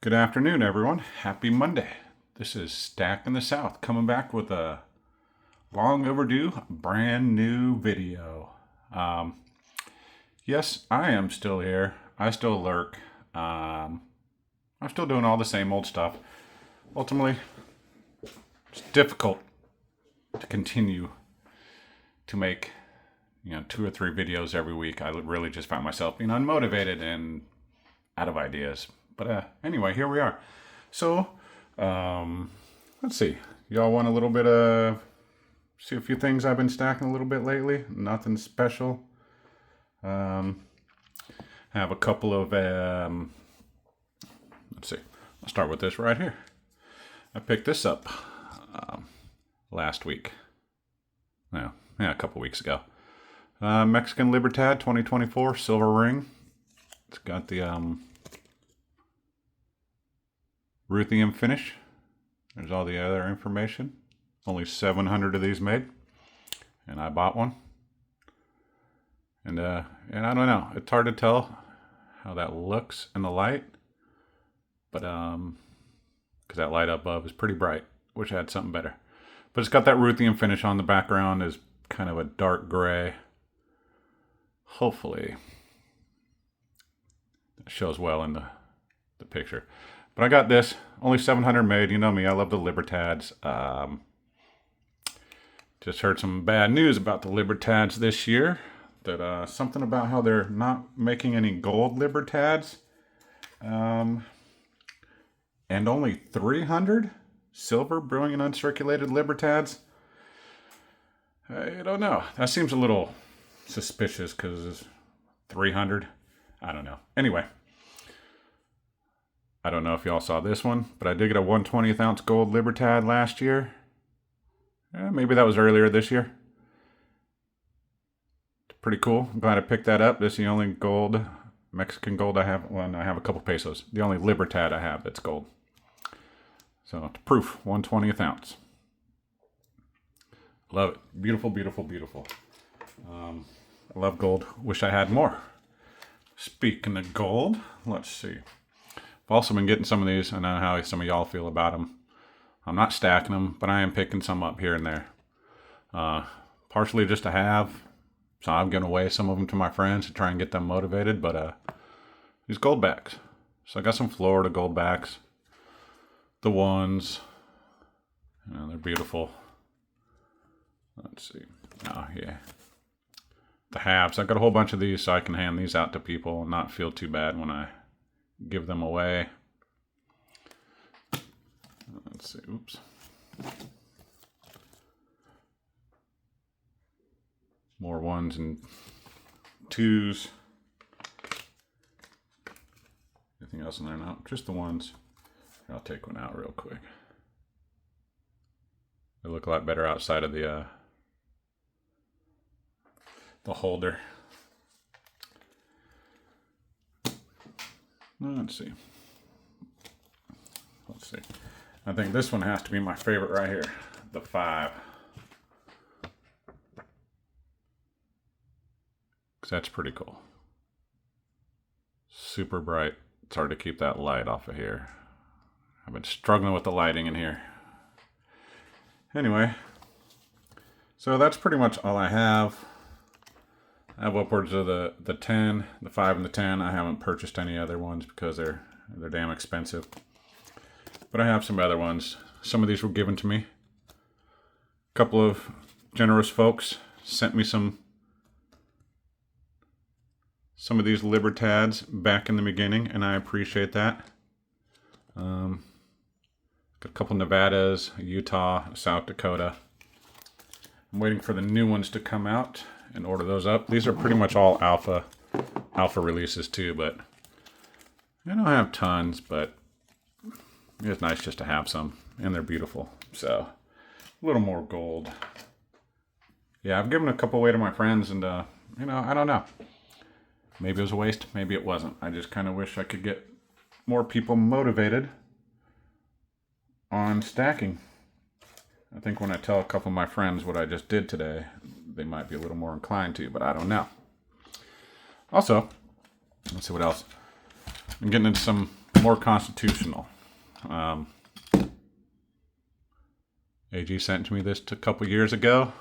Good afternoon, everyone. Happy Monday. This is Stack in the South coming back with a long overdue, brand new video. Yes, I am still here. I still lurk. I'm still doing all the same old stuff. Ultimately, it's difficult to continue to make, 2 or 3 videos every week. I really just found myself being unmotivated and out of ideas. But anyway, here we are. So, let's see. Y'all want a little bit of, see a few things I've been stacking a little bit lately. Nothing special. I have a couple of, let's see. I'll start with this right here. I picked this up last week. Yeah, a couple weeks ago. Mexican Libertad 2024 silver ring. It's got the ruthenium finish. There's all the other information. Only 700 of these made, and I bought one. And I don't know. It's hard to tell how that looks in the light, but because that light up above is pretty bright. Wish I had something better. But it's got that ruthenium finish on the background. Is kind of a dark gray. Hopefully, it shows well in the picture. But I got this, only 700 made. You know me, I love the Libertads. Just heard some bad news about the Libertads this year. That something about how they're not making any gold Libertads. And only 300 silver brewing and uncirculated Libertads. I don't know. That seems a little suspicious because it's 300. I don't know. Anyway. I don't know if y'all saw this one, but I did get a 1/20th ounce gold Libertad last year. Maybe that was earlier this year. Pretty cool. I'm glad I picked that up. This is the only gold, Mexican gold I have. Well, I have a couple pesos. The only Libertad I have that's gold. So, proof, 1/20th ounce. Love it. Beautiful, beautiful, beautiful. I love gold. Wish I had more. Speaking of gold, let's see. I've also been getting some of these. I know how some of y'all feel about them. I'm not stacking them, but I am picking some up here and there. Partially just to have. So I'm giving away some of them to my friends to try and get them motivated. But these gold backs. So I got some Florida gold backs. The ones. They're beautiful. Let's see. Oh, yeah. The halves. I got a whole bunch of these so I can hand these out to people and not feel too bad when I give them away. Let's see. Oops. More ones and twos. Anything else in there? No, just the ones. I'll take one out real quick. They look a lot better outside of the holder. Let's see. I think this one has to be my favorite right here. The 5. Because that's pretty cool. Super bright. It's hard to keep that light off of here. I've been struggling with the lighting in here. Anyway. So that's pretty much all I have. I have upwards of the 10, the 5 and the 10. I haven't purchased any other ones because they're damn expensive. But I have some other ones. Some of these were given to me. A couple of generous folks sent me some of these Libertads back in the beginning, and I appreciate that. Got a couple Nevadas, Utah, South Dakota. I'm waiting for the new ones to come out and order those up. These are pretty much all alpha releases too, but I don't have tons, but it's nice just to have some, and they're beautiful. So a little more gold. Yeah, I've given a couple away to my friends, and I don't know. Maybe it was a waste, maybe it wasn't. I just kind of wish I could get more people motivated on stacking. I think when I tell a couple of my friends what I just did today, they might be a little more inclined to, but I don't know. Also, let's see what else. I'm getting into some more constitutional. AG sent me this a couple years ago.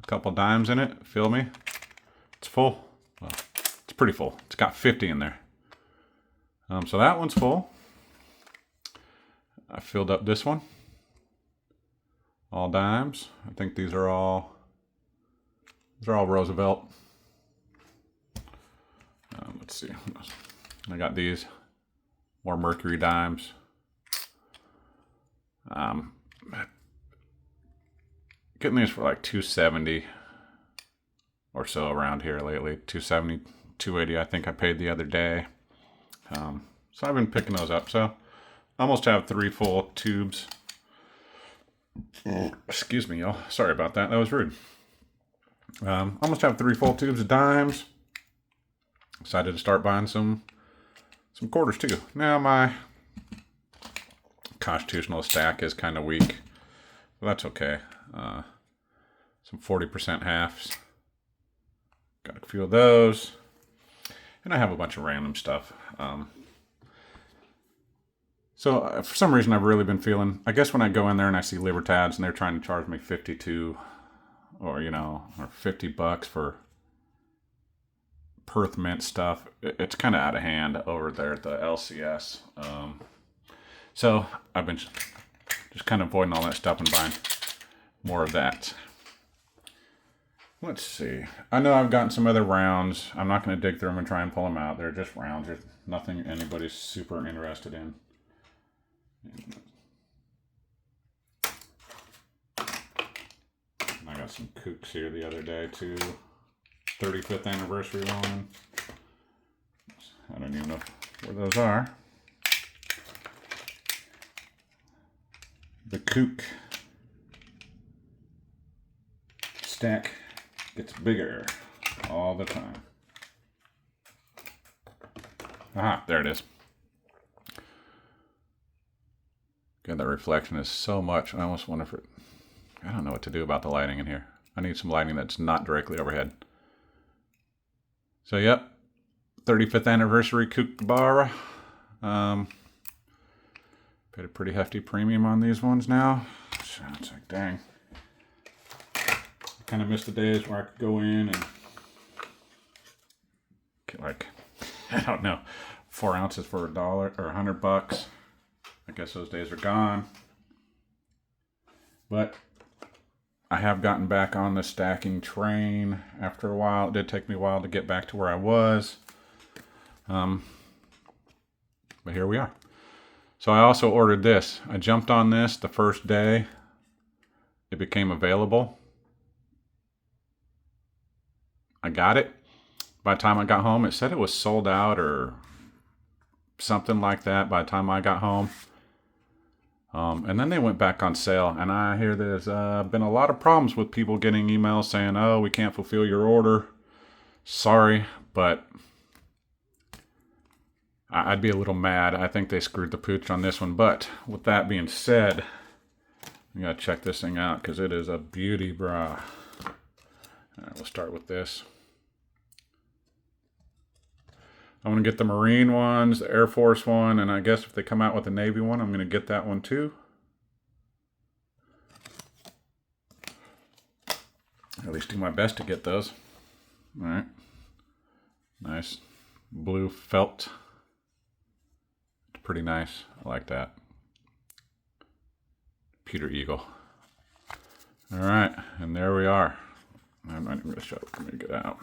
A couple dimes in it. Feel me? It's full. Well, it's pretty full. It's got 50 in there. So that one's full. I filled up this one. All dimes. I think these are all Roosevelt. Let's see. I got these more Mercury dimes. Getting these for like $270 or so around here lately. $270, $280 I think I paid the other day. So I've been picking those up. So I almost have 3 full tubes. Excuse me, y'all. Sorry about that. That was rude. Almost have 3 full tubes of dimes. Decided to start buying some quarters too. Now my constitutional stack is kind of weak, but that's okay. Some 40% halves. Got a few of those. And I have a bunch of random stuff. So for some reason I've really been feeling, I guess when I go in there and I see Libertads and they're trying to charge me 52 or $50 for Perth Mint stuff, it's kind of out of hand over there at the LCS. So I've been just kind of avoiding all that stuff and buying more of that. Let's see. I know I've gotten some other rounds. I'm not going to dig through them and try and pull them out. They're just rounds. There's nothing anybody's super interested in. I got some kooks here the other day too. 35th anniversary one. I don't even know where those are. The kook stack gets bigger all the time. Aha, there it is. God, that reflection is so much. I almost wonder if it... I don't know what to do about the lighting in here. I need some lighting that's not directly overhead. So, yep. 35th anniversary Kookaburra. Paid a pretty hefty premium on these ones now. So it's like, dang. I kind of missed the days where I could go in and get like, I don't know, 4 ounces for $1 or $100. I guess those days are gone. But I have gotten back on the stacking train after a while. It did take me a while to get back to where I was. But here we are. So I also ordered this. I jumped on this the first day it became available. I got it. By the time I got home, it said it was sold out or something like that by the time I got home. And then they went back on sale, and I hear there's been a lot of problems with people getting emails saying, oh, we can't fulfill your order. Sorry, but I'd be a little mad. I think they screwed the pooch on this one. But with that being said, you gotta check this thing out because it is a beauty, brah. All right, we'll start with this. I'm going to get the Marine ones, the Air Force one, and I guess if they come out with the Navy one, I'm going to get that one too. At least do my best to get those. All right. Nice blue felt. It's pretty nice. I like that. Peter Eagle. All right, and there we are. I'm not even going to show it. Let me get out.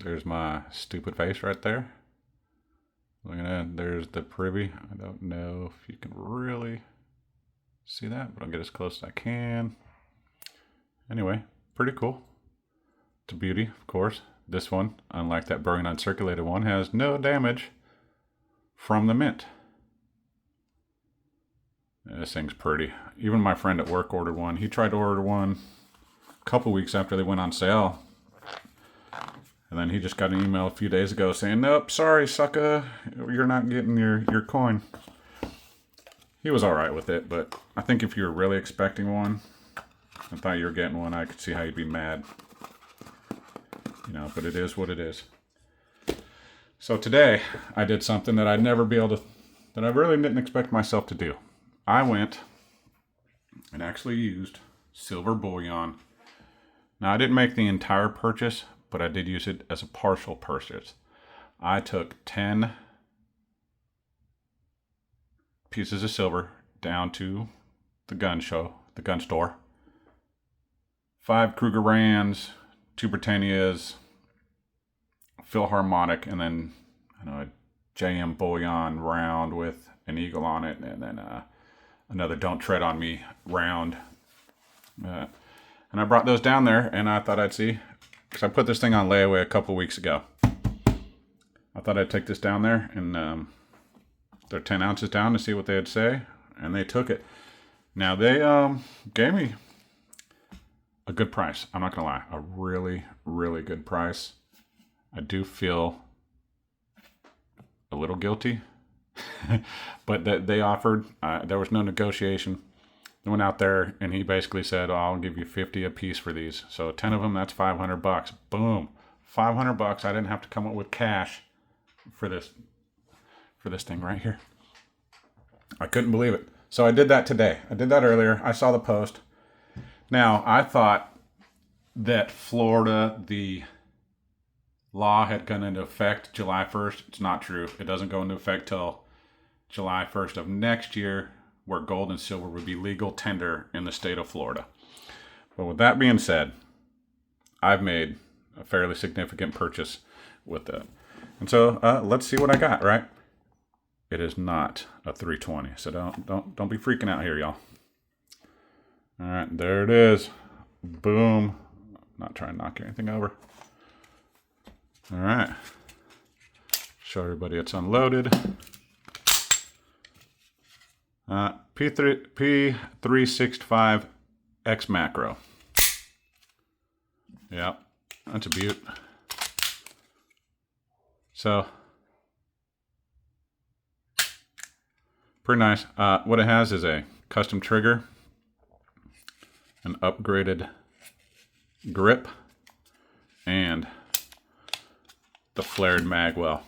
There's my stupid face right there. Look at that. There's the privy. I don't know if you can really see that, but I'll get as close as I can. Anyway, pretty cool. It's a beauty, of course. This one, unlike that Brilliant Uncirculated one, has no damage from the mint. This thing's pretty. Even my friend at work ordered one. He tried to order one a couple weeks after they went on sale. And then he just got an email a few days ago saying, nope, sorry, sucker, you're not getting your coin. He was all right with it, but I think if you were really expecting one, I thought you were getting one, I could see how you'd be mad. but it is what it is. So today I did something that I'd never be able to, that I really didn't expect myself to do. I went and actually used silver bullion. Now I didn't make the entire purchase, but I did use it as a partial purchase. I took 10 pieces of silver down to the gun store. 5 Krugerrands, 2 Britannias, Philharmonic, and then a JM Bullion round with an eagle on it, and then another Don't Tread on Me round. And I brought those down there, and I thought I'd see, because I put this thing on layaway a couple weeks ago. I thought I'd take this down there and they're 10 ounces down to see what they'd say, and they took it. Now they gave me a good price. I'm not gonna lie, a really, really good price. I do feel a little guilty, but that they offered. There was no negotiation. They went out there and he basically said, "Oh, I'll give you 50 a piece for these." So 10 of them, that's $500. Boom, $500. I didn't have to come up with cash for this thing right here. I couldn't believe it. So I did that today. I did that earlier. I saw the post. Now, I thought that Florida, the law had gone into effect July 1st. It's not true. It doesn't go into effect till July 1st of next year, where gold and silver would be legal tender in the state of Florida. But with that being said, I've made a fairly significant purchase with that. And so let's see what I got, right? It is not a 320, so don't be freaking out here, y'all. All right, there it is. Boom. Not trying to knock anything over. All right. Show everybody it's unloaded. P365 X macro. Yep, that's a beaut. So, pretty nice. What it has is a custom trigger, an upgraded grip, and the flared magwell.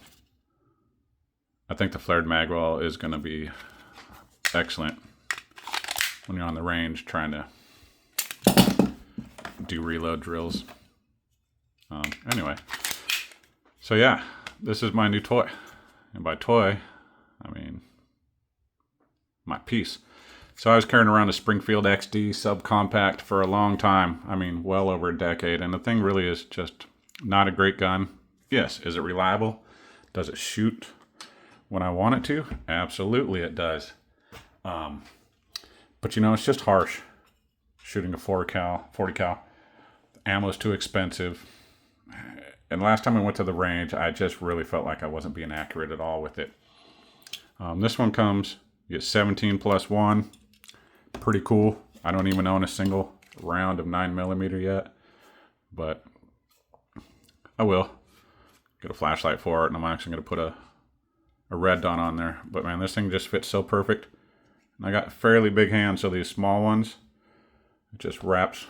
I think the flared magwell is going to be excellent when you're on the range trying to do reload drills. Anyway, so yeah, this is my new toy. And by toy, I mean my piece. So I was carrying around a Springfield XD subcompact for a long time. I mean, well over a decade. And the thing really is just not a great gun. Yes, is it reliable? Does it shoot when I want it to? Absolutely it does. But it's just harsh shooting a 40 cal. The ammo's too expensive. And last time I went to the range, I just really felt like I wasn't being accurate at all with it. This one comes, you get 17 plus 1. Pretty cool. I don't even own a single round of 9mm yet, but I will. Get a flashlight for it, and I'm actually going to put a red dot on there. But man, this thing just fits so perfect. And I got fairly big hands, so these small ones, it just wraps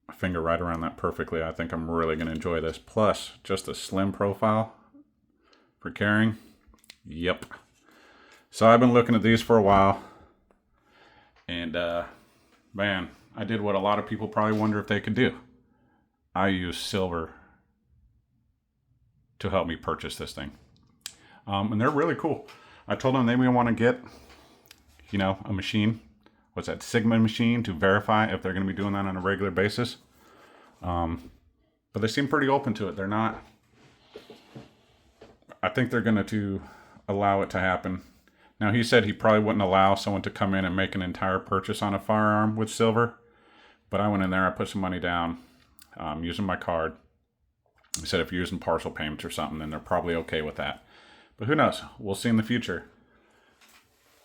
my finger right around that perfectly. I think I'm really going to enjoy this. Plus, just the slim profile for carrying. Yep. So I've been looking at these for a while. And man, I did what a lot of people probably wonder if they could do. I used silver to help me purchase this thing. And they're really cool. I told them they may want to get, a machine. What's that, Sigma machine, to verify if they're going to be doing that on a regular basis. But they seem pretty open to it. They're not. I think they're going to allow it to happen. Now, he said he probably wouldn't allow someone to come in and make an entire purchase on a firearm with silver. But I went in there, I put some money down using my card. He said if you're using partial payments or something, then they're probably okay with that. But who knows? We'll see in the future.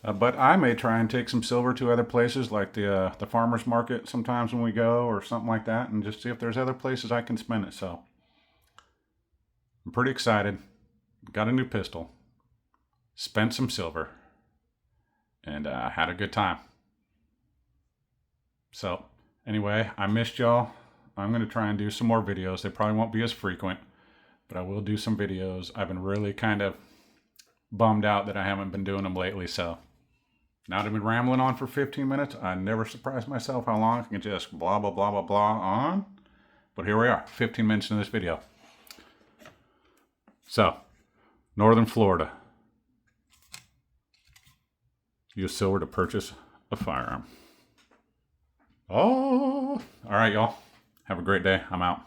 But I may try and take some silver to other places like the farmer's market sometimes when we go or something like that, and just see if there's other places I can spend it. So I'm pretty excited. Got a new pistol. Spent some silver. And had a good time. So anyway, I missed y'all. I'm going to try and do some more videos. They probably won't be as frequent, but I will do some videos. I've been really kind of bummed out that I haven't been doing them lately. So now that I've been rambling on for 15 minutes, I never surprise myself how long I can just blah, blah, blah, blah, blah on. But here we are, 15 minutes in this video. So, Northern Florida. Use silver to purchase a firearm. Oh, all right, y'all. Have a great day. I'm out.